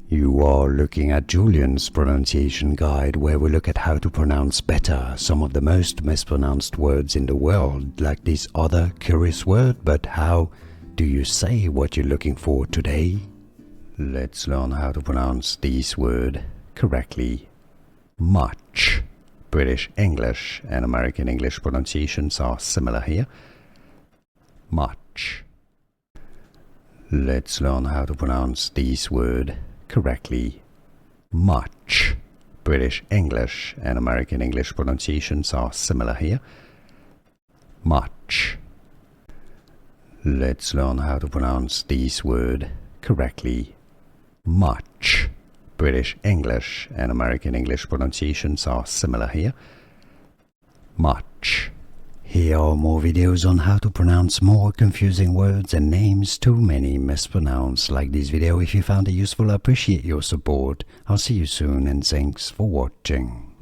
You are looking at Julian's pronunciation guide, where we look at how to pronounce better some of the most mispronounced words in the world, like this other curious word. But how do you say what you're looking for today? Let's learn how to pronounce this word correctly. Much. British English and American English pronunciations are similar here. Much. Let's learn how to pronounce this word correctly. Much. British English and American English pronunciations are similar here. Much. Let's learn how to pronounce this word correctly. Much. British English and American English pronunciations are similar here. Much. Here are more videos on how to pronounce more confusing words and names too many mispronounced. Like this video if you found it useful. I appreciate your support. I'll see you soon and thanks for watching.